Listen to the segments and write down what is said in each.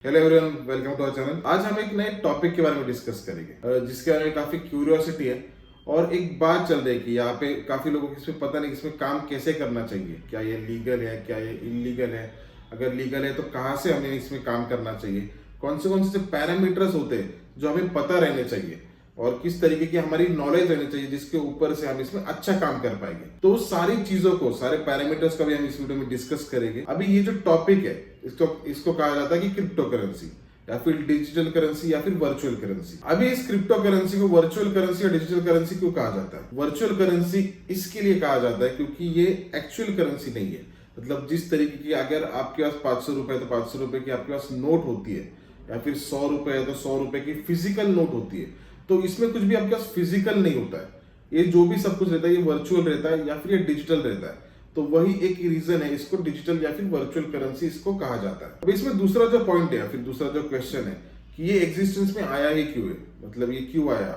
Hello everyone, welcome to our channel. आज हम एक नए टॉपिक के बारे में डिस्कस करेंगे जिसके बारे में काफी क्यूरियोसिटी है और एक बात चल रही है कि यहाँ पे काफी लोगों को इसमें पता नहीं इसमें काम कैसे करना चाहिए, क्या ये लीगल है, क्या ये इलीगल है, अगर लीगल है तो कहाँ से हमें इसमें काम करना चाहिए, कौन से पैरामीटर्स होते हैं जो हमें पता रहने चाहिए और किस तरीके की हमारी नॉलेज रहनी चाहिए जिसके ऊपर से हम इसमें अच्छा काम कर पाएंगे। तो सारी चीजों को, सारे पैरामीटर्स का भी हम इस वीडियो में डिस्कस करेंगे। अभी ये जो टॉपिक है इसको कहा जाता है कि क्रिप्टो करेंसी या फिर डिजिटल करेंसी या फिर वर्चुअल करेंसी। अभी इस क्रिप्टो करेंसी को वर्चुअल करेंसी या डिजिटल करेंसी क्यों कहा जाता है? वर्चुअल करेंसी इसके लिए कहा जाता है क्योंकि ये एक्चुअल करेंसी नहीं है। मतलब जिस तरीके की अगर आपके पास 500 रुपए है तो 500 रुपए की आपके पास नोट होती है या फिर 100 रुपए है तो 100 रुपए की फिजिकल नोट होती है, तो इसमें कुछ भी आपके पास फिजिकल नहीं होता है। ये जो भी सब कुछ रहता है ये वर्चुअल रहता है या फिर ये डिजिटल रहता है। तो वही एक रीजन है इसको डिजिटल या फिर वर्चुअल करेंसी इसको कहा जाता है। अब इसमें दूसरा जो पॉइंट है या फिर दूसरा जो क्वेश्चन है कि ये एग्जिस्टेंस में आया ही क्यों है, मतलब ये क्यों आया?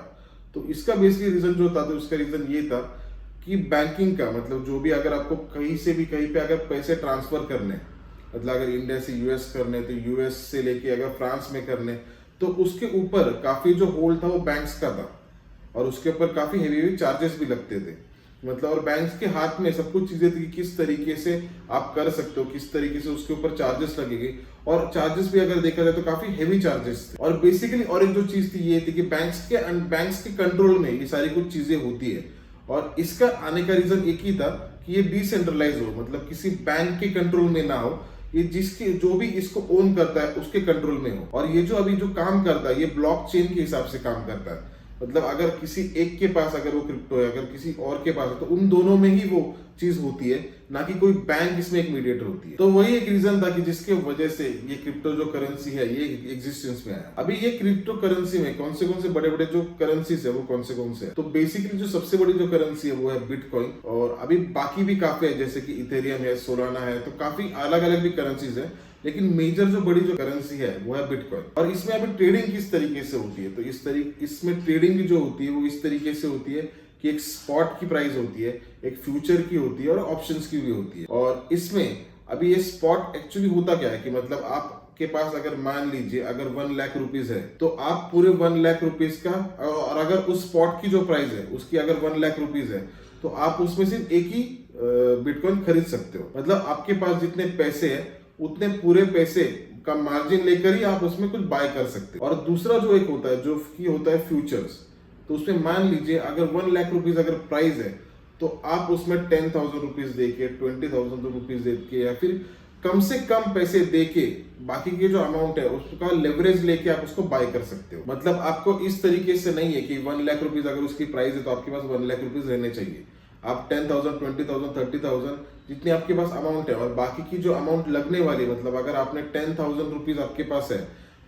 तो इसका बेसिकली रीजन जो था, तो उसका रीजन ये था कि बैंकिंग का, मतलब जो भी अगर आपको कहीं से भी कहीं पे अगर पैसे ट्रांसफर करने, मतलब अगर इंडिया से यूएस करने तो यूएस से लेके अगर फ्रांस में करने, तो उसके ऊपर काफी जो होल्ड था वो बैंक्स का था और उसके ऊपर काफी हेवी चार्जेस भी लगते थे। मतलब और बैंक्स के हाथ में सब कुछ चीजें थी कि किस तरीके से आप कर सकते हो, किस तरीके से उसके ऊपर चार्जेस लगेंगे, और चार्जेस भी अगर देखा जाए तो काफी हेवी चार्जेस थे। और बेसिकली और एक जो चीज थी ये थी कि बैंक्स के कंट्रोल में ये सारी कुछ चीजें होती है और इसका आने का रीजन एक ही था कि ये डिसेंट्रलाइज हो, मतलब किसी बैंक के कंट्रोल में ना हो, ये जिसके जो भी इसको ओन करता है उसके कंट्रोल में हो। और ये जो अभी जो काम करता है ये ब्लॉकचेन के हिसाब से काम करता है। मतलब अगर किसी एक के पास अगर वो क्रिप्टो है, अगर किसी और के पास है, तो उन दोनों में ही वो चीज होती है, ना कि कोई बैंक इसमें एक मीडिएटर होती है। तो वही एक रीजन था कि जिसके वजह से ये क्रिप्टो जो करेंसी है ये एग्जिस्टेंस में आया। अभी ये क्रिप्टो करेंसी में कौन से बड़े बड़े जो करेंसीज है वो कौन से है? तो बेसिकली जो सबसे बड़ी जो करेंसी है वो है बिटकॉइन, और अभी बाकी भी काफी है जैसे कि इथेरियम है, सोलाना है, तो काफी अलग अलग भी करेंसीज है, लेकिन मेजर जो बड़ी जो करेंसी है वो है बिटकॉइन। और इसमें अभी ट्रेडिंग किस तरीके से होती है? तो इसमें ट्रेडिंग जो होती है वो इस तरीके से होती है कि एक स्पॉट की प्राइस होती है, एक फ्यूचर की होती है और ऑप्शंस की भी होती है। और इसमें अभी ये स्पॉट एक्चुअली होता क्या है कि मतलब आपके पास अगर मान लीजिए अगर 1 लाख रुपीज है तो आप पूरे 1 लाख रुपीज का, और अगर उस स्पॉट की जो प्राइस है उसकी अगर 1 लाख रुपीज है तो आप उसमें सिर्फ एक ही बिटकॉइन खरीद सकते हो। मतलब आपके पास जितने पैसे है उतने पूरे पैसे का मार्जिन लेकर ही आप उसमें कुछ बाय कर सकते हो। और दूसरा जो एक होता है जो कि होता है फ्यूचर्स, तो उसमें मान लीजिए अगर 1 लाख रुपीज अगर प्राइस है तो आप उसमें 10,000 रुपीज देके, 20,000 रुपीज देके या फिर कम से कम पैसे देके बाकी के जो अमाउंट है उसका लेवरेज लेके आप उसको बाय कर सकते हो। मतलब आपको इस तरीके से नहीं है कि 1 लाख रुपीज अगर उसकी प्राइस है तो आपके पास 1 लाख रुपीज रहने चाहिए। आप 10,000, 20,000, 30,000 जितनी आपके पास अमाउंट है और बाकी की जो अमाउंट लगने वाली, मतलब अगर आपने 10,000 रुपीज आपके पास है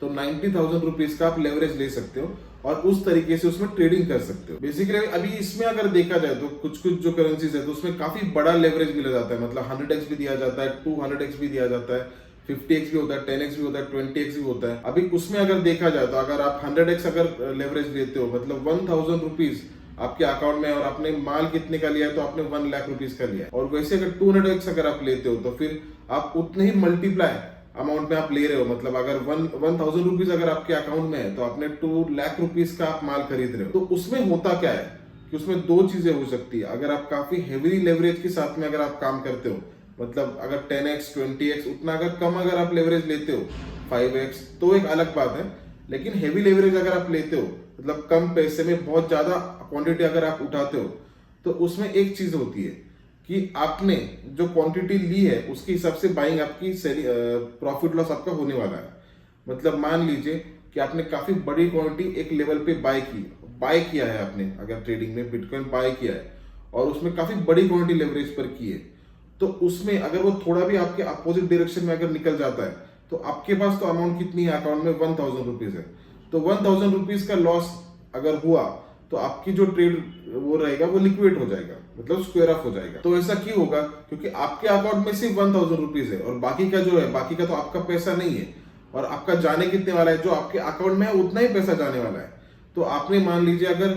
तो 90,000 रुपीज का आप लेवरेज ले सकते हो और उस तरीके से उसमें ट्रेडिंग कर सकते हो। बेसिकली अभी इसमें अगर देखा जाए तो कुछ जो करेंसीज है तो उसमें काफी बड़ा लेवरेज मिला जाता है। मतलब 100x भी दिया जाता है, 200x भी दिया जाता है, 50x भी होता है, 10x भी होता है, 20x भी होता है। अभी उसमें अगर देखा जाए तो अगर आप 100x अगर लेवरेज लेते हो, मतलब 1,000 रुपीज आपके अकाउंट में, और आपने माल कितने का लिया है तो आपने 1 लाख रुपीज का लिया है, और वैसे अगर 200x अगर आप लेते हो तो फिर आप उतने ही मल्टीप्लाई अमाउंट में आप ले रहे हो। मतलब अगर 1,000 रुपीज अगर आपके अकाउंट में है तो आपने 2 लाख रुपीज का आप माल खरीद रहे हो। तो उसमें होता क्या है कि उसमें दो चीजें हो सकती है। अगर आप काफी हेवी लेवरेज के साथ में अगर आप काम करते हो, मतलब अगर 10x 20x उतना अगर कम अगर आप लेवरेज लेते हो, 5x, तो एक अलग बात है। लेकिन हेवी लेवरेज अगर आप लेते हो, मतलब कम पैसे में बहुत ज्यादा क्वांटिटी अगर आप उठाते हो, तो उसमें एक चीज होती है कि आपने जो क्वांटिटी ली है उसके हिसाब से बाइंग आपकी प्रॉफिट लॉस आपका होने वाला है। मतलब मान लीजिए कि आपने काफी बड़ी क्वांटिटी एक लेवल पे बाय किया है, आपने अगर ट्रेडिंग में बिटकॉइन बाय किया है और उसमें काफी बड़ी क्वांटिटी लेवरेज पर की है, तो उसमें अगर वो थोड़ा भी आपके अपोजिट डायरेक्शन में अगर निकल जाता है तो आपके पास तो अमाउंट कितनी है अकाउंट में, 1,000 रुपीज है, तो 1,000 रुपीज का लॉस अगर हुआ तो आपकी जो ट्रेड वो रहेगा वो लिक्विडेट हो जाएगा, मतलब स्क्वायर ऑफ हो जाएगा। तो ऐसा क्यों होगा? क्योंकि आपके अकाउंट में सिर्फ 1,000 रुपीज है और बाकी का जो है, बाकी का तो आपका पैसा नहीं है, और आपका जाने कितने वाला है, जो आपके अकाउंट में है उतना ही पैसा जाने वाला है। तो आपने मान लीजिए अगर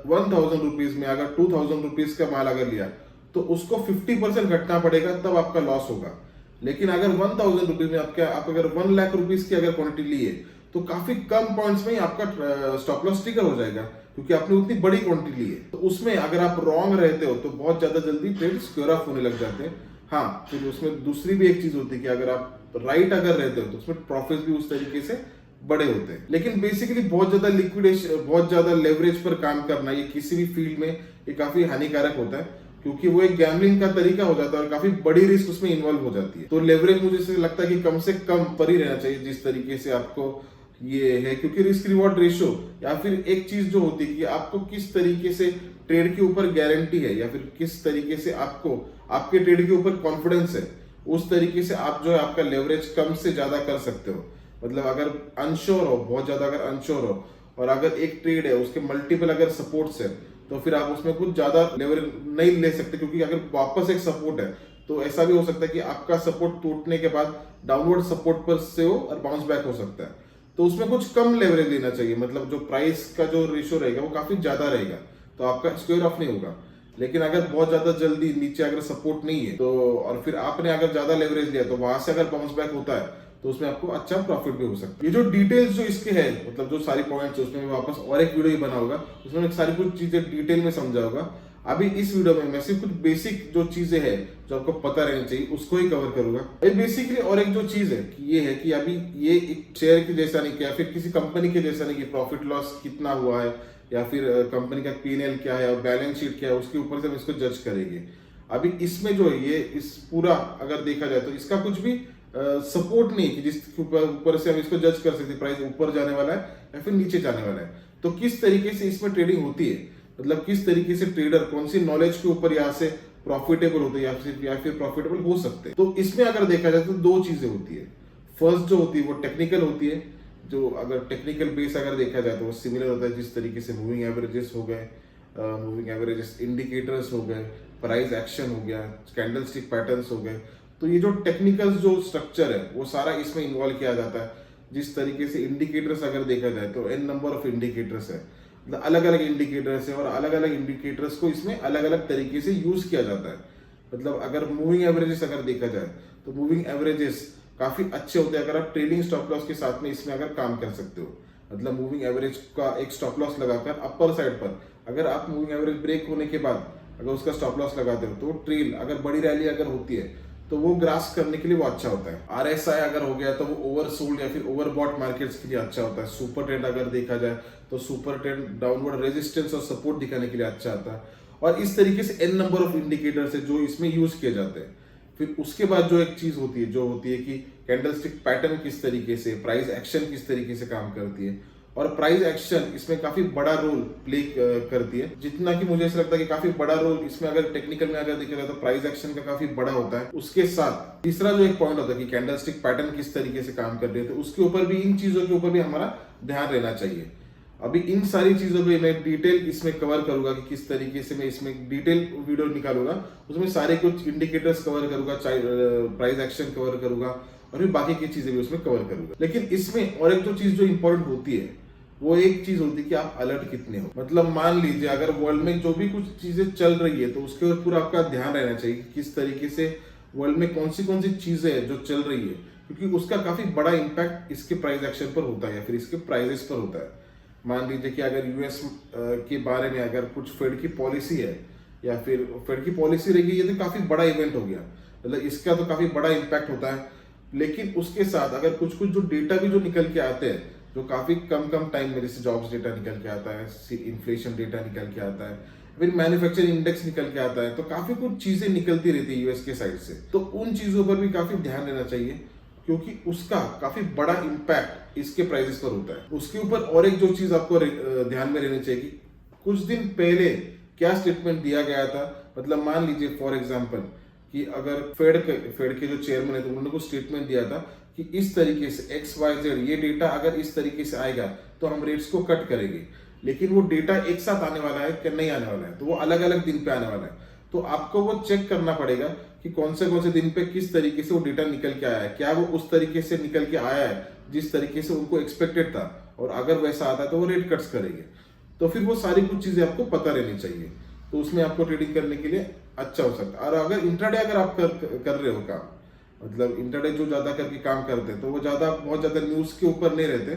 1,000 रुपीज में अगर 2,000 रुपीज का माल अगर लिया तो उसको 50% घटना पड़ेगा, तब आपका लॉस होगा। लेकिन अगर 1000 रुपीज में आप अगर 1 लाख रुपीज की अगर क्वांटिटी लिए तो काफी कम पॉइंट्स में ही आपका स्टॉप लॉस ट्रिगर हो जाएगा, क्योंकि आपने उतनी बड़ी क्वांटिटी ली है। तो उसमें अगर आप रॉन्ग रहते हो तो बहुत ज्यादा जल्दी ट्रेड स्क्वेयर ऑफ होने लग जाते हैं। हाँ, फिर उसमें दूसरी भी एक चीज होती है कि अगर आप राइट अगर रहते हो तो उसमें प्रॉफिट भी उस तरीके से बड़े होते हैं। लेकिन बेसिकली बहुत ज्यादा लिक्विडेशन, बहुत ज्यादा लेवरेज पर काम करना ये किसी भी फील्ड में ये काफी हानिकारक होता है, क्योंकि वो एक गैम्बलिंग का तरीका हो जाता है और काफी बड़ी रिस्क उसमें इन्वॉल्व हो जाती है। तो लेवरेज मुझे से लगता है कि कम से कम पर ही रहना चाहिए जिस तरीके से आपको ये है, क्योंकि रिस्क रिवॉर्ड रेशियो या फिर एक चीज जो होती है कि आपको किस तरीके से ट्रेड के ऊपर गारंटी है या फिर किस तरीके से आपको आपके ट्रेड के ऊपर कॉन्फिडेंस है, उस तरीके से आप जो है आपका लेवरेज कम से ज्यादा कर सकते हो। मतलब अगर अनश्योर हो, बहुत ज्यादा अगर अनश्योर हो और अगर एक ट्रेड है उसके मल्टीपल अगर सपोर्ट्स है तो फिर आप उसमें कुछ ज्यादा लेवरेज नहीं ले सकते, क्योंकि अगर वापस एक सपोर्ट है तो ऐसा भी हो सकता है कि आपका सपोर्ट टूटने के बाद डाउनवर्ड सपोर्ट पर से हो और बाउंस बैक हो सकता है। तो उसमें कुछ कम लेवरेज लेना चाहिए, मतलब जो प्राइस का जो रेशियो रहेगा वो काफी ज्यादा रहेगा, तो आपका स्क्वेयर ऑफ नहीं होगा। लेकिन अगर बहुत ज्यादा जल्दी नीचे अगर सपोर्ट नहीं है तो और फिर आपने अगर ज्यादा लेवरेज लिया तो वहां से अगर बाउंस बैक होता है तो उसमें आपको अच्छा प्रॉफिट भी हो सकता है। ये जो डिटेल्स जो इसके है, मतलब जो सारी पॉइंट्स है उसमें मैं वापस और एक वीडियो ही बनाऊंगा, उसमें मैं सारी कुछ चीजें डिटेल में समझाऊंगा। अभी इस वीडियो में मैं सिर्फ कुछ बेसिक जो चीजें हैं जो आपको पता रहनी चाहिए उसको ही कवर करूंगा। बेसिकली और एक जो चीज है कि ये है कि अभी ये एक शेयर के जैसा नहीं, या फिर किसी कंपनी के जैसा नहीं कि प्रॉफिट लॉस कितना हुआ है या फिर कंपनी का P&L क्या है और बैलेंस शीट क्या है उसके ऊपर से हम इसको जज करेंगे। अभी इसमें जो है ये इस पूरा अगर देखा जाए तो इसका कुछ भी सपोर्ट नहीं कि जिसके ऊपर से हम इसको जज कर सकते प्राइस ऊपर जाने वाला है या फिर नीचे जाने वाला है। तो किस तरीके से इसमें ट्रेडिंग होती है, मतलब किस तरीके से ट्रेडर कौन सी नॉलेज के ऊपर यहाँ से प्रॉफिटेबल होते हैं या फिर प्रॉफिटेबल हो सकते हैं। तो इसमें अगर देखा जाए तो दो चीजें होती है। फर्स्ट जो होती है वो टेक्निकल होती है, जो अगर टेक्निकल बेस अगर देखा जाए तो वो सिमिलर होता है जिस तरीके से मूविंग एवरेजेस हो गए, मूविंग एवरेजेस इंडिकेटर्स हो गए, प्राइस एक्शन हो गया, कैंडलस्टिक पैटर्न्स हो गए। तो ये जो टेक्निकल जो स्ट्रक्चर है वो सारा इसमें इन्वॉल्व किया जाता है। जिस तरीके से इंडिकेटर्स अगर देखा जाए तो n नंबर ऑफ इंडिकेटर्स है, मतलब अलग अलग इंडिकेटर्स है और अलग अलग इंडिकेटर्स को इसमें अलग अलग तरीके से यूज किया जाता है। मतलब अगर मूविंग एवरेजेस अगर देखा जाए तो मूविंग एवरेजेस काफी अच्छे होते हैं अगर आप ट्रेडिंग स्टॉप लॉस के साथ में इसमें अगर काम कर सकते हो। मतलब मूविंग एवरेज का एक स्टॉप लॉस लगाकर अपर साइड पर अगर आप मूविंग एवरेज ब्रेक होने के बाद अगर उसका स्टॉप लॉस लगाते हो तो ट्रेल अगर बड़ी रैली अगर होती है तो वो ग्रास करने के लिए वो अच्छा होता है। RSI अगर हो गया तो वो ओवरसोल्ड या फिर ओवरबॉट मार्केट्स के लिए अच्छा होता है। सुपर ट्रेंड अगर देखा जाए तो सुपर ट्रेंड डाउनवर्ड रेजिस्टेंस और सपोर्ट दिखाने के लिए अच्छा आता है। और इस तरीके से n नंबर ऑफ इंडिकेटर्स है जो इसमें यूज किए जाते हैं। फिर उसके बाद जो एक चीज होती है जो होती है कि कैंडलस्टिक पैटर्न किस तरीके से, प्राइस एक्शन किस तरीके से काम करती है, और प्राइस एक्शन इसमें काफी बड़ा रोल प्ले करती है। जितना कि मुझे ऐसा लगता है कि काफी बड़ा रोल इसमें अगर टेक्निकल में अगर देखा जाए तो प्राइस एक्शन का काफी बड़ा होता है। उसके साथ तीसरा जो एक पॉइंट होता है कि कैंडलस्टिक पैटर्न किस तरीके से काम कर रही है, तो उसके ऊपर भी, इन चीजों के ऊपर भी हमारा ध्यान रहना चाहिए। अभी इन सारी चीजों पे मैं डिटेल इसमें कवर करूंगा कि किस तरीके से मैं इसमें डिटेल वीडियो निकालूंगा, उसमें सारे कुछ इंडिकेटर्स कवर करूंगा, प्राइस एक्शन कवर करूंगा और फिर बाकी की चीजें भी उसमें कवर करूंगा। लेकिन इसमें और एक जो चीज जो इंपॉर्टेंट होती है वो एक चीज होती है कि आप अलर्ट कितने हो। मतलब मान लीजिए अगर वर्ल्ड में जो भी कुछ चीजें चल रही है तो उसके ऊपर आपका ध्यान रहना चाहिए कि किस तरीके से वर्ल्ड में कौन सी चीजें हैं जो चल रही है, क्योंकि उसका काफी बड़ा इंपैक्ट इसके प्राइस एक्शन पर होता है या फिर इसके प्राइजेस पर होता है। मान लीजिए कि अगर यूएस के बारे में अगर कुछ फेड की पॉलिसी है या फिर फेड की पॉलिसी रहेगी, ये तो काफी बड़ा इवेंट हो गया, मतलब इसका तो काफी बड़ा इंपैक्ट होता है। लेकिन उसके साथ अगर कुछ कुछ जो डेटा भी जो निकल के आते हैं जो काफी कम टाइम में, जैसे जॉब्स डेटा निकल के आता है, इन्फ्लेशन डेटा निकल के आता है, फिर मैन्युफैक्चरिंग इंडेक्स निकल के आता है, तो काफी कुछ चीजें निकलती रहती है यूएस के साइड से। तो उन चीजों पर भी काफी ध्यान देना चाहिए क्योंकि उसका काफी बड़ा इंपैक्ट इसके प्राइसेस पर होता है। उसके ऊपर और एक जो चीज आपको ध्यान में रहनी चाहिए कि कुछ दिन पहले क्या स्टेटमेंट दिया गया था। मतलब मान लीजिए फॉर एग्जांपल कि अगर फेड के जो चेयरमैन है तो उन्होंने कुछ स्टेटमेंट दिया था कि इस तरीके से XYZ ये डेटा अगर इस तरीके से आएगा तो हम रेट्स को कट करेंगे, लेकिन वो डेटा एक साथ आने वाला है क्या नहीं आने वाला है, तो वो अलग अलग दिन पे आने वाला है। तो आपको वो चेक करना पड़ेगा कि कौन से दिन पे किस तरीके से वो डेटा निकल के आया है, क्या वो उस तरीके से निकल के आया है जिस तरीके से उनको एक्सपेक्टेड था, और अगर वैसा आता है तो वो रेट कट्स करेंगे। तो फिर वो सारी कुछ चीजें आपको पता रहनी चाहिए, तो उसमें आपको ट्रेडिंग करने के लिए अच्छा हो सकता है। और अगर इंट्राडे अगर आप कर रहे हो काम, मतलब इंटरडे जो ज्यादा करके काम करते हैं तो वो बहुत ज्यादा न्यूज के ऊपर नहीं रहते,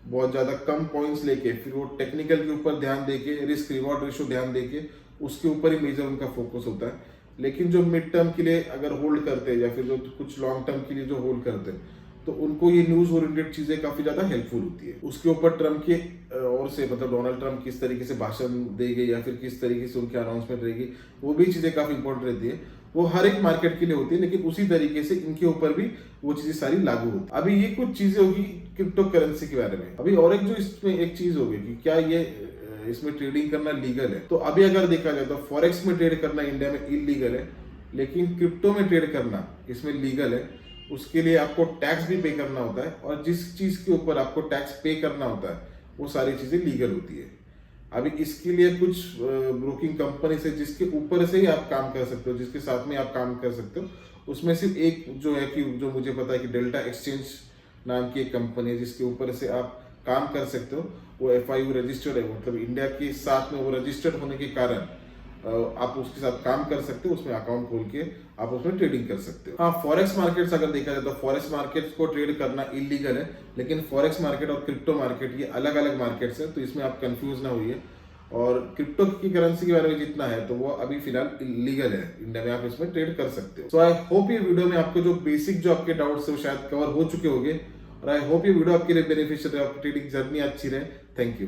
बहुत ज्यादा कम पॉइंट्स लेके फिर वो टेक्निकल के ऊपर ध्यान देके, रिस्क रिवॉर्ड रेशो ध्यान देके उसके ऊपर ही मेजर उनका फोकस होता है। लेकिन जो मिड टर्म के लिए अगर होल्ड करते हैं या फिर जो कुछ लॉन्ग टर्म के लिए जो होल्ड करते हैं तो उनको ये न्यूज ओरिएंटेड चीजें काफी ज्यादा हेल्पफुल होती है। उसके ऊपर ट्रम्प के और से मतलब डोनाल्ड ट्रम्प किस तरीके से भाषण देंगे या फिर किस तरीके से उनकी अनाउंसमेंट रहेगी, वो भी चीजें काफी इंपॉर्टेंट रहती है। वो हर एक मार्केट के लिए होती है, लेकिन उसी तरीके से इनके ऊपर भी वो चीजें सारी लागू होती है। अभी ये कुछ चीजें होगी क्रिप्टो करेंसी के बारे में। अभी और एक जो इसमें एक चीज होगी कि क्या ये इसमें ट्रेडिंग करना लीगल है। तो अभी अगर देखा जाए तो फॉरेक्स में ट्रेड करना इंडिया में इलीगल है, लेकिन क्रिप्टो में ट्रेड करना इसमें लीगल है। उसके लिए आपको टैक्स भी पे करना होता है और जिस चीज के ऊपर आपको टैक्स पे करना होता है वो सारी चीजें लीगल होती है। अभी इसके लिए कुछ ब्रोकिंग कंपनी से जिसके ऊपर से ही आप काम कर सकते हो, जिसके साथ में आप काम कर सकते हो, उसमें सिर्फ एक जो है कि जो मुझे पता है कि डेल्टा एक्सचेंज नाम की एक कंपनी है जिसके ऊपर से आप काम कर सकते हो। वो FIU रजिस्टर्ड है, मतलब इंडिया के साथ में वो रजिस्टर्ड होने के कारण आप उसके साथ काम कर सकते हो, उसमें अकाउंट खोल के आप उसमें ट्रेडिंग कर सकते हो। हाँ, फॉरेक्स मार्केट्स अगर देखा जाए तो फॉरेक्स मार्केट्स को ट्रेड करना इलीगल है, लेकिन फॉरेक्स मार्केट और क्रिप्टो मार्केट ये अलग अलग मार्केट्स है, तो इसमें आप कंफ्यूज ना होइए। और क्रिप्टो की करेंसी के बारे में जितना है तो वो अभी फिलहाल लीगल है इंडिया में, आप इसमें ट्रेड कर सकते हो। सो आई होप ये वीडियो में आपको जो बेसिक जो आपके डाउट्स है वो शायद कवर हो चुके होंगे, और आई होप ये वीडियो आपके लिए बेनिफिशियल रहे, आपकी ट्रेडिंग जर्नी अच्छी रहे। Thank you.